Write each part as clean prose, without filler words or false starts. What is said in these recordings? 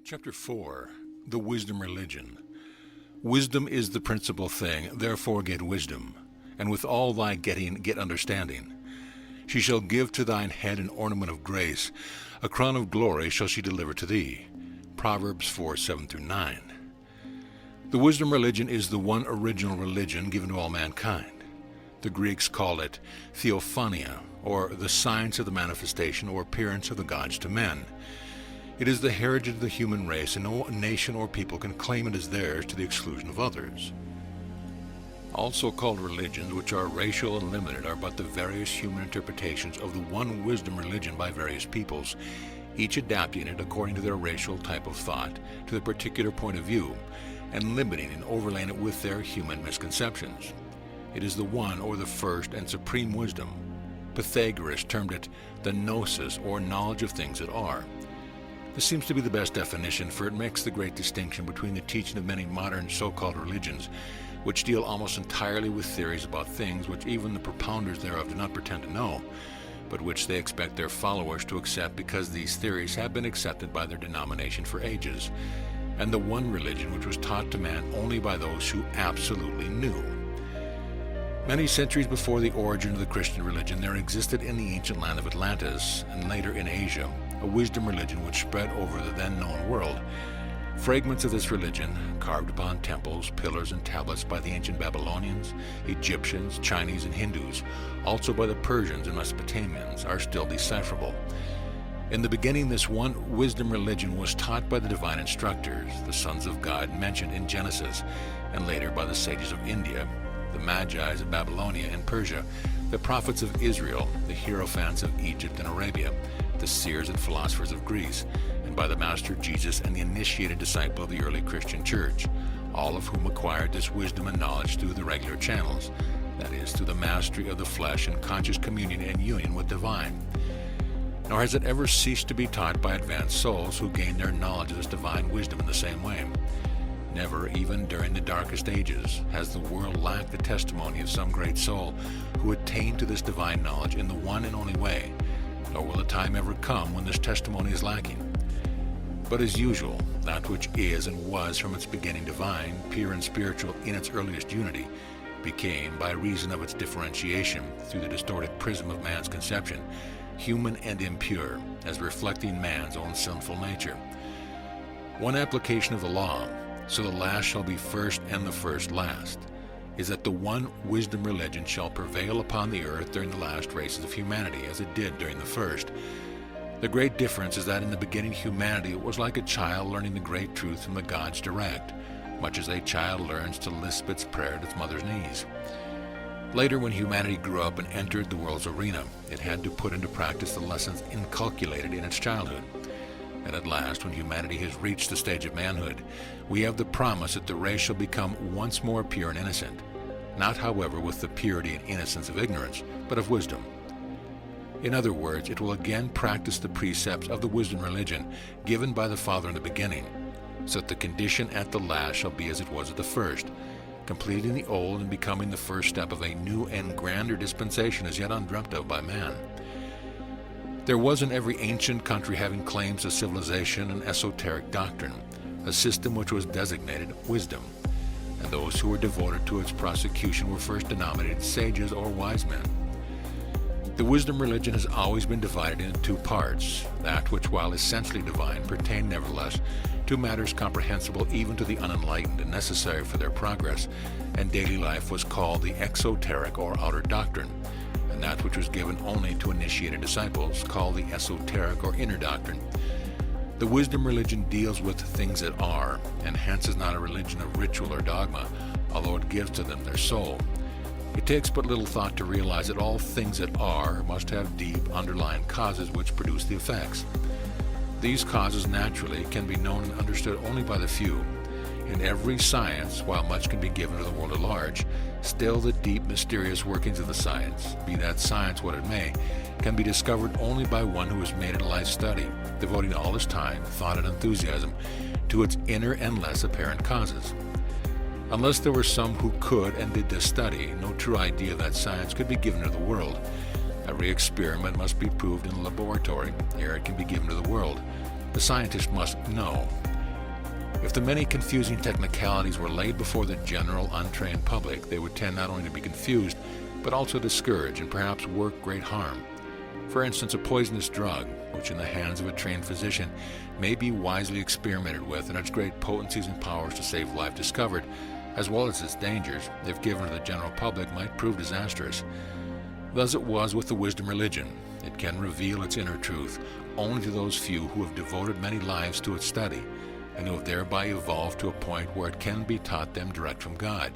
Chapter 4. The Wisdom Religion. Wisdom is the principal thing, therefore get wisdom, and with all thy getting get understanding. She shall give to thine head an ornament of grace, a crown of glory shall she deliver to thee. Proverbs 4:7-9. The wisdom religion is the one original religion given to all mankind. The Greeks call it theophania, or the science of the manifestation or appearance of the gods to men. It is the heritage of the human race, and no nation or people can claim it as theirs to the exclusion of others. All so-called religions, which are racial and limited, are but the various human interpretations of the one wisdom religion by various peoples, each adapting it according to their racial type of thought, to the particular point of view, and limiting and overlaying it with their human misconceptions. It is the one or the first and supreme wisdom. Pythagoras termed it the gnosis, or knowledge of things that are. This seems to be the best definition, for it makes the great distinction between the teaching of many modern so-called religions, which deal almost entirely with theories about things which even the propounders thereof do not pretend to know, but which they expect their followers to accept because these theories have been accepted by their denomination for ages, and the one religion which was taught to man only by those who absolutely knew. Many centuries before the origin of the Christian religion, there existed in the ancient land of Atlantis, and later in Asia, a wisdom religion which spread over the then known world. Fragments of this religion, carved upon temples, pillars, and tablets by the ancient Babylonians, Egyptians, Chinese, and Hindus, also by the Persians and Mesopotamians, are still decipherable. In the beginning, this one wisdom religion was taught by the divine instructors, the sons of God mentioned in Genesis, and later by the sages of India, the Magi's of Babylonia and Persia, the prophets of Israel, the hierophants of Egypt and Arabia, the seers and philosophers of Greece, and by the Master Jesus and the initiated disciple of the early Christian church, all of whom acquired this wisdom and knowledge through the regular channels, that is, through the mastery of the flesh and conscious communion and union with divine. Nor has it ever ceased to be taught by advanced souls who gained their knowledge of this divine wisdom in the same way. Never, even during the darkest ages, has the world lacked the testimony of some great soul who attained to this divine knowledge in the one and only way, nor will the time ever come when this testimony is lacking. But as usual, that which is and was from its beginning divine, pure and spiritual in its earliest unity, became, by reason of its differentiation through the distorted prism of man's conception, human and impure, as reflecting man's own sinful nature. One application of the law, so the last shall be first and the first last, is that the one wisdom religion shall prevail upon the earth during the last races of humanity, as it did during the first. The great difference is that in the beginning humanity was like a child learning the great truth from the gods direct, much as a child learns to lisp its prayer at its mother's knees. Later, when humanity grew up and entered the world's arena, it had to put into practice the lessons inculcated in its childhood. And at last, when humanity has reached the stage of manhood, we have the promise that the race shall become once more pure and innocent, not, however, with the purity and innocence of ignorance, but of wisdom. In other words, it will again practice the precepts of the wisdom religion given by the Father in the beginning, so that the condition at the last shall be as it was at the first, completing the old and becoming the first step of a new and grander dispensation as yet undreamt of by man. There was in every ancient country having claims to civilization an esoteric doctrine, a system which was designated wisdom, and those who were devoted to its prosecution were first denominated sages or wise men. The wisdom religion has always been divided into two parts. That which, while essentially divine, pertained nevertheless to matters comprehensible even to the unenlightened and necessary for their progress and daily life, was called the exoteric or outer doctrine, and that which was given only to initiated disciples, called the esoteric or inner doctrine. The wisdom religion deals with things that are, and hence is not a religion of ritual or dogma, although it gives to them their soul. It takes but little thought to realize that all things that are must have deep underlying causes which produce the effects. These causes naturally can be known and understood only by the few. In every science, while much can be given to the world at large, still the deep, mysterious workings of the science, be that science what it may, can be discovered only by one who has made it a life study, devoting all his time, thought, and enthusiasm to its inner and less apparent causes. Unless there were some who could and did this study, no true idea of that science could be given to the world. Every experiment must be proved in a laboratory ere it can be given to the world. The scientist must know, If the many confusing technicalities were laid before the general untrained public, they would tend not only to be confused, but also discourage and perhaps work great harm. For instance, a poisonous drug, which in the hands of a trained physician may be wisely experimented with and its great potencies and powers to save life discovered, as well as its dangers, if given to the general public, might prove disastrous. Thus it was with the wisdom religion. It can reveal its inner truth only to those few who have devoted many lives to its study, and who have thereby evolved to a point where it can be taught them direct from God.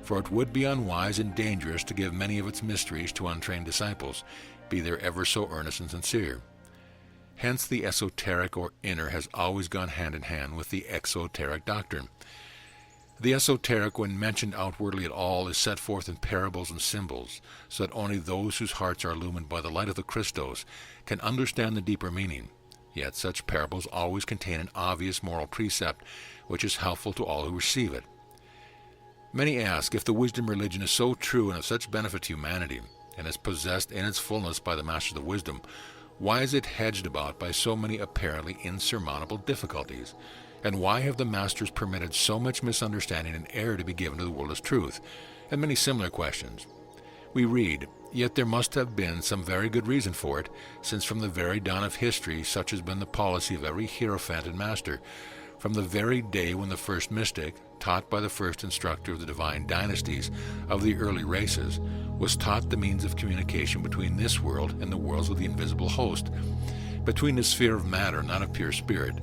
For it would be unwise and dangerous to give many of its mysteries to untrained disciples, be they ever so earnest and sincere. Hence the esoteric or inner has always gone hand in hand with the exoteric doctrine. The esoteric, when mentioned outwardly at all, is set forth in parables and symbols, so that only those whose hearts are illumined by the light of the Christos can understand the deeper meaning. Yet such parables always contain an obvious moral precept, which is helpful to all who receive it. Many ask, if the wisdom religion is so true and of such benefit to humanity, and is possessed in its fullness by the masters of wisdom, why is it hedged about by so many apparently insurmountable difficulties? And why have the masters permitted so much misunderstanding and error to be given to the world as truth? And many similar questions. We read, "Yet there must have been some very good reason for it, since from the very dawn of history such has been the policy of every hierophant and master, from the very day when the first mystic, taught by the first instructor of the divine dynasties of the early races, was taught the means of communication between this world and the worlds of the invisible host, between the sphere of matter, not of pure spirit.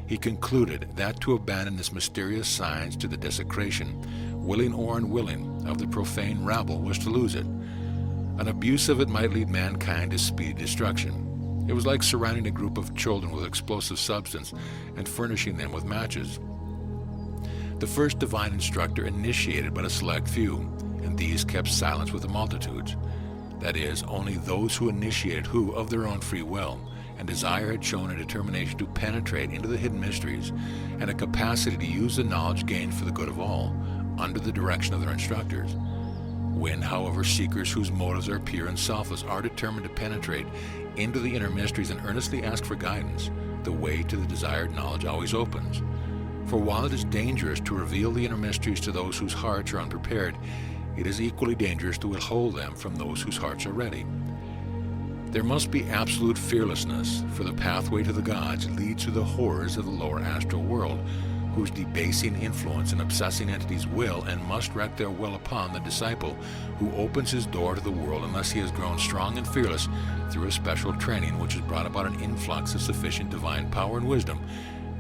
He concluded that to abandon this mysterious science to the desecration, willing or unwilling, of the profane rabble was to lose it. An abuse of it might lead mankind to speedy destruction. It was like surrounding a group of children with explosive substance and furnishing them with matches. The first divine instructor initiated but a select few, and these kept silence with the multitudes. That is, only those who initiated who, of their own free will and desire, had shown a determination to penetrate into the hidden mysteries, and a capacity to use the knowledge gained for the good of all, under the direction of their instructors. When, however, seekers whose motives are pure and selfless are determined to penetrate into the inner mysteries and earnestly ask for guidance, the way to the desired knowledge always opens. For while it is dangerous to reveal the inner mysteries to those whose hearts are unprepared, it is equally dangerous to withhold them from those whose hearts are ready. There must be absolute fearlessness, for the pathway to the gods leads to the horrors of the lower astral world, whose debasing influence and obsessing entities will and must wreak their will upon the disciple who opens his door to the world, unless he has grown strong and fearless through a special training which has brought about an influx of sufficient divine power and wisdom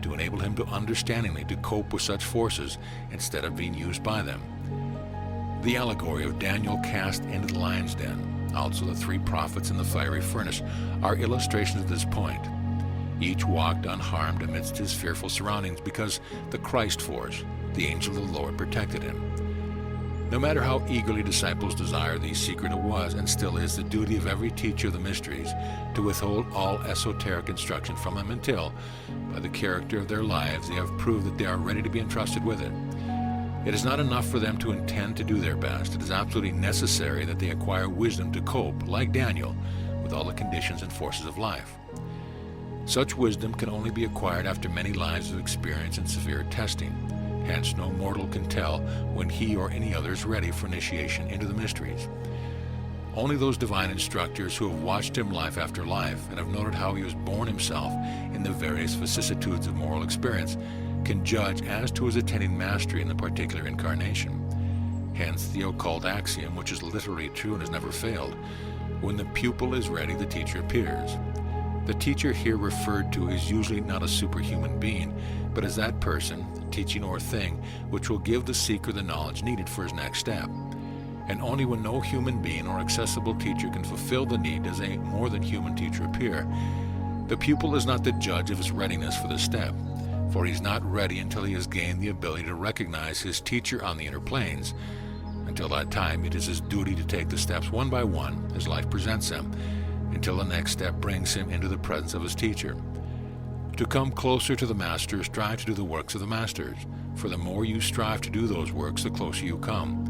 to enable him to understandingly to cope with such forces instead of being used by them. The allegory of Daniel cast into the lion's den, also the three prophets in the fiery furnace, are illustrations of this point. Each walked unharmed amidst his fearful surroundings because the Christ force, the angel of the Lord, protected him. No matter how eagerly disciples desire these secret, it was and still is the duty of every teacher of the mysteries to withhold all esoteric instruction from them until, by the character of their lives, they have proved that they are ready to be entrusted with it. It is not enough for them to intend to do their best. It is absolutely necessary that they acquire wisdom to cope, like Daniel, with all the conditions and forces of life. Such wisdom can only be acquired after many lives of experience and severe testing. Hence, no mortal can tell when he or any other is ready for initiation into the mysteries. Only those divine instructors who have watched him life after life and have noted how he was born himself in the various vicissitudes of moral experience can judge as to his attaining mastery in the particular incarnation. Hence the occult axiom, which is literally true and has never failed: when the pupil is ready, the teacher appears. The teacher here referred to is usually not a superhuman being, but is that person, teaching or thing, which will give the seeker the knowledge needed for his next step. And only when no human being or accessible teacher can fulfill the need does a more than human teacher appear. The pupil is not the judge of his readiness for the step, for he is not ready until he has gained the ability to recognize his teacher on the inner planes. Until that time, it is his duty to take the steps one by one as life presents them, until the next step brings him into the presence of his teacher. To come closer to the master, strive to do the works of the masters, for the more you strive to do those works, the closer you come.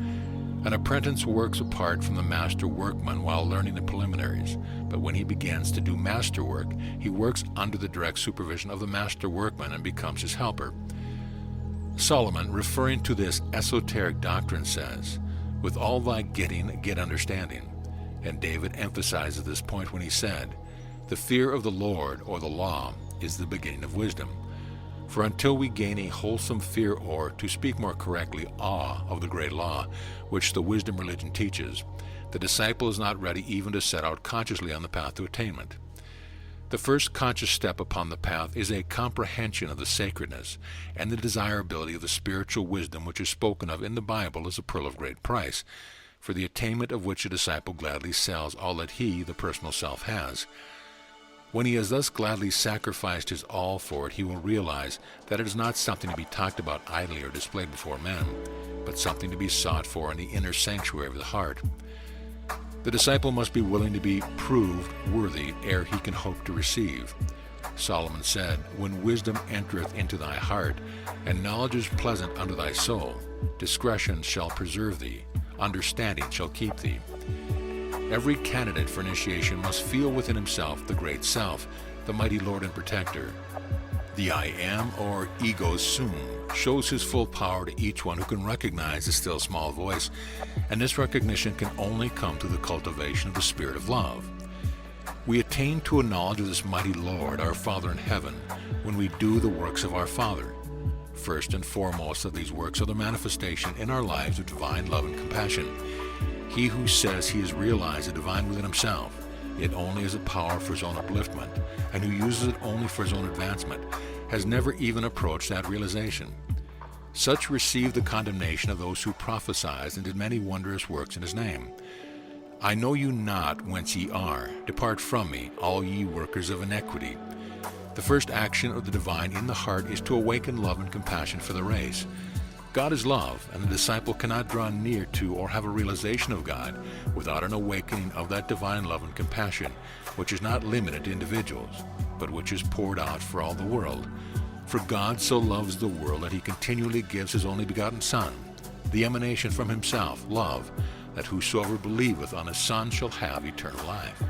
An apprentice works apart from the master workman while learning the preliminaries, but when he begins to do master work, he works under the direct supervision of the master workman and becomes his helper. Solomon, referring to this esoteric doctrine, says, "With all thy getting, get understanding." And David emphasizes this point when he said, "The fear of the Lord, or the law, is the beginning of wisdom." For until we gain a wholesome fear, or, to speak more correctly, awe of the great law, which the wisdom religion teaches, the disciple is not ready even to set out consciously on the path to attainment. The first conscious step upon the path is a comprehension of the sacredness and the desirability of the spiritual wisdom which is spoken of in the Bible as a pearl of great price, for the attainment of which a disciple gladly sells all that he, the personal self, has. When he has thus gladly sacrificed his all for it, he will realize that it is not something to be talked about idly or displayed before men, but something to be sought for in the inner sanctuary of the heart. The disciple must be willing to be proved worthy ere he can hope to receive. Solomon said, "When wisdom entereth into thy heart, and knowledge is pleasant unto thy soul, discretion shall preserve thee, understanding shall keep thee." Every candidate for initiation must feel within himself the great self, the mighty Lord and Protector. The I Am, or Ego Sum, shows his full power to each one who can recognize the still small voice, and this recognition can only come through the cultivation of the spirit of love. We attain to a knowledge of this mighty Lord, our Father in heaven, when we do the works of our Father. First and foremost of these works are the manifestation in our lives of divine love and compassion. He who says he has realized the divine within himself, yet only as a power for his own upliftment, and who uses it only for his own advancement, has never even approached that realization. Such received the condemnation of those who prophesied and did many wondrous works in his name. "I know you not whence ye are. Depart from me, all ye workers of iniquity." The first action of the divine in the heart is to awaken love and compassion for the race. God is love, and the disciple cannot draw near to or have a realization of God without an awakening of that divine love and compassion, which is not limited to individuals, but which is poured out for all the world. For God so loves the world that he continually gives his only begotten Son, the emanation from himself, love, that whosoever believeth on his Son shall have eternal life.